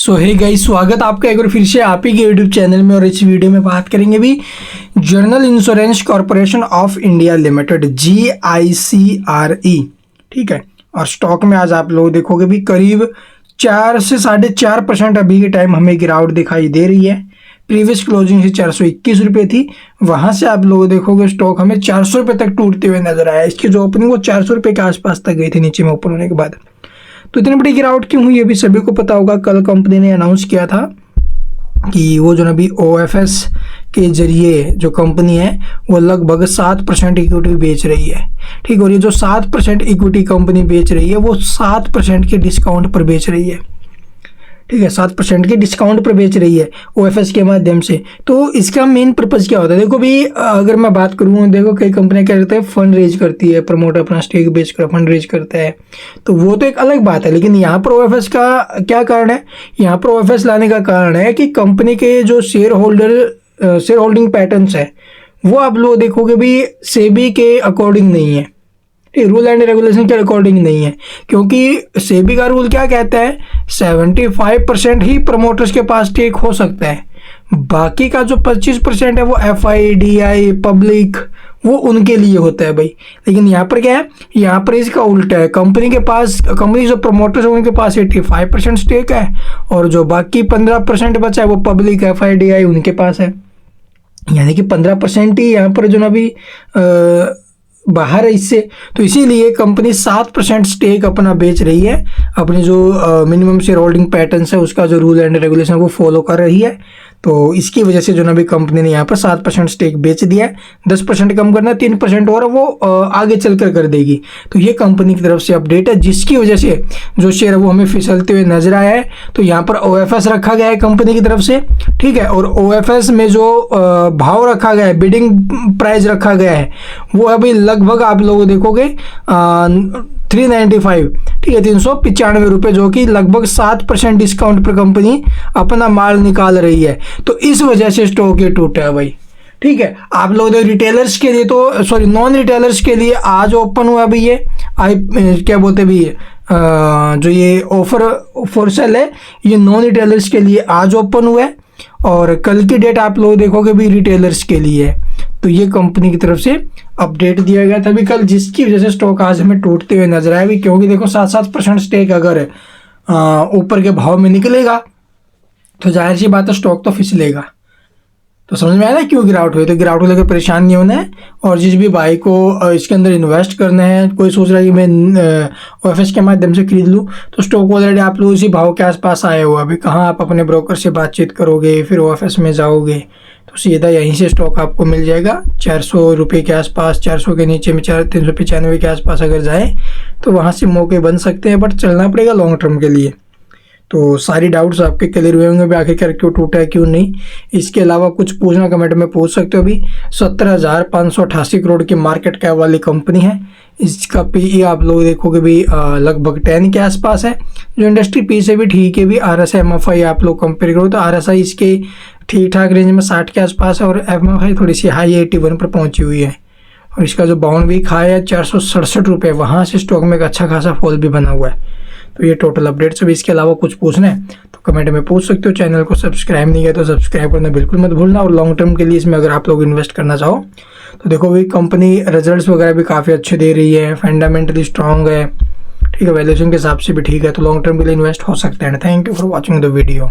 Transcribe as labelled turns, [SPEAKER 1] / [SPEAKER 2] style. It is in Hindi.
[SPEAKER 1] सो हे गाइस, स्वागत आपका एक बार फिर से आप ही के यूट्यूब चैनल में। और इस वीडियो में बात करेंगे भी general insurance corporation of India limited GICRE, ठीक है। और स्टॉक में आज आप लोग देखोगे भी करीब 4 से 4.5% अभी के टाइम हमें गिरावट दिखाई दे रही है। प्रीवियस क्लोजिंग से 421 रुपये थी, वहां से आप लोग देखोगे स्टॉक हमें 400 रुपये तक टूटते हुए नजर आया। इसकी जो ओपनिंग वो 400 रुपये के आसपास तक गई थी नीचे में ओपन होने के बाद। तो इतनी बड़ी गिरावट क्यों हुई, ये भी सभी को पता होगा। कल कंपनी ने अनाउंस किया था कि वो जो अभी OFS के जरिए जो कंपनी है वो लगभग 7% इक्विटी बेच रही है, ठीक। और ये जो 7% इक्विटी कंपनी बेच रही है वो 7% के डिस्काउंट पर बेच रही है, ठीक है। 7% के डिस्काउंट पर बेच रही है OFS के माध्यम से। तो इसका मेन पर्पज़ क्या होता है? देखो भी, अगर मैं बात करूँ, देखो कई कंपनियां क्या करते हैं, फंड रेज करती है, प्रमोटर अपना स्टेक बेचकर फंड रेज करता है, तो वो तो एक अलग बात है। लेकिन यहाँ पर OFS का क्या कारण है? यहाँ पर OFS लाने का कारण है कि कंपनी के जो शेयर होल्डिंग पैटर्न्स है वो आप लोग देखोगे भी सेबी के अकॉर्डिंग नहीं है, रूल एंड रेगुलेशन के अकॉर्डिंग नहीं है। क्योंकि सेबी का रूल क्या कहता है, 75% ही प्रमोटर्स के पास स्टेक हो सकता है, बाकी का जो 25% है वो FIDI पब्लिक वो उनके लिए होता है भाई। लेकिन यहाँ पर क्या है, यहाँ पर इसका उल्टा है। कंपनी जो प्रमोटर्स है उनके पास 85% स्टेक है, और जो बाकी 15% बचा है वो पब्लिक FIDI उनके पास है। यानी कि 15% ही यहाँ पर जो ना अभी बाहर है इससे। तो इसीलिए कंपनी 7% स्टेक अपना बेच रही है, अपनी जो मिनिमम शेयर होल्डिंग पैटर्न्स है उसका जो रूल एंड रेगुलेशन वो फॉलो कर रही है। तो इसकी वजह से जो ना भी कंपनी ने यहाँ पर 7% स्टेक बेच दिया है। 10% कम करना, 3% और वो आगे चलकर कर देगी। तो ये कंपनी की तरफ से अपडेट है, जिसकी वजह से जो शेयर है वो हमें फिसलते हुए नजर आया है। तो यहाँ पर OFS रखा गया है कंपनी की तरफ से, ठीक है। और OFS में जो भाव रखा गया है, बिडिंग प्राइस रखा गया है, वो अभी लगभग आप लोग देखोगे 395, ठीक है, 395 रुपये, जो कि लगभग 7% डिस्काउंट पर कंपनी अपना माल निकाल रही है। तो इस वजह से स्टॉक ये टूटा है भाई, ठीक है। आप लोग रिटेलर्स के लिए तो नॉन रिटेलर्स के लिए आज ओपन हुआ अभी ये क्या बोलते भी जो ये ऑफर फॉर सेल है, ये नॉन रिटेलर्स के लिए आज ओपन हुआ है। और कल की डेट आप लोग देखोगे भी रिटेलर्स के लिए है। तो ये कंपनी की तरफ से अपडेट दिया गया था अभी कल, जिसकी वजह से स्टॉक आज हमें टूटते हुए नजर आया भी। क्योंकि देखो 7% स्टेक अगर ऊपर के भाव में निकलेगा तो जाहिर सी बात है स्टॉक तो फिसलेगा। तो समझ में आया ना क्यों गिरावट हुई? तो गिरावट को लेकर परेशान नहीं होना है। और जिस भी भाई को इसके अंदर इन्वेस्ट करना है, कोई सोच रहा है कि मैं OFS के माध्यम से खरीद लूँ, तो स्टॉक ऑलरेडी आप लोग इसी भाव के आसपास आए हुआ। अभी कहाँ आप अपने ब्रोकर से बातचीत करोगे, फिर OFS में जाओगे, तो सीधा यहीं से स्टॉक आपको मिल जाएगा 400 रुपये के आसपास। 400 के नीचे में 395 के आसपास अगर जाए तो वहाँ से मौके बन सकते हैं, बट चलना पड़ेगा लॉन्ग टर्म के लिए। तो सारी डाउट्स आपके क्लियर हुए होंगे भी आखिरकार क्यों टूटा है क्यों नहीं। इसके अलावा कुछ पूछना कमेंट में पूछ सकते हो। अभी 17,588 करोड़ की मार्केट कैप वाली कंपनी है। इसका PE आप लोग देखोगे भी लगभग 10 के आसपास है। जो इंडस्ट्री पी से भी ठीक है भी। RSI MFI आप लोग कंपेयर करो तो RSI इसके ठीक ठाक रेंज में 60 के आसपास है, और MFI थोड़ी सी हाई 81 पर पहुंची हुई है। और इसका जो बाउंड वीक हाई है 467 रुपये, वहाँ से स्टॉक में एक अच्छा खासा फॉल भी बना हुआ है। तो ये टोटल अपडेट्स। अभी इसके अलावा कुछ पूछना है तो कमेंट में पूछ सकते हो। चैनल को सब्सक्राइब नहीं किया तो सब्सक्राइब करना बिल्कुल मत भूलना। और लॉन्ग टर्म के लिए इसमें अगर आप लोग इन्वेस्ट करना चाहो तो देखो भाई, कंपनी रिजल्ट्स वगैरह भी काफ़ी अच्छे दे रही है, फंडामेंटली स्ट्रॉन्ग है, ठीक है, वैल्यूएशन के हिसाब से भी ठीक है। तो लॉन्ग टर्म के लिए इन्वेस्ट हो सकते हैं। Thank you for watching the video.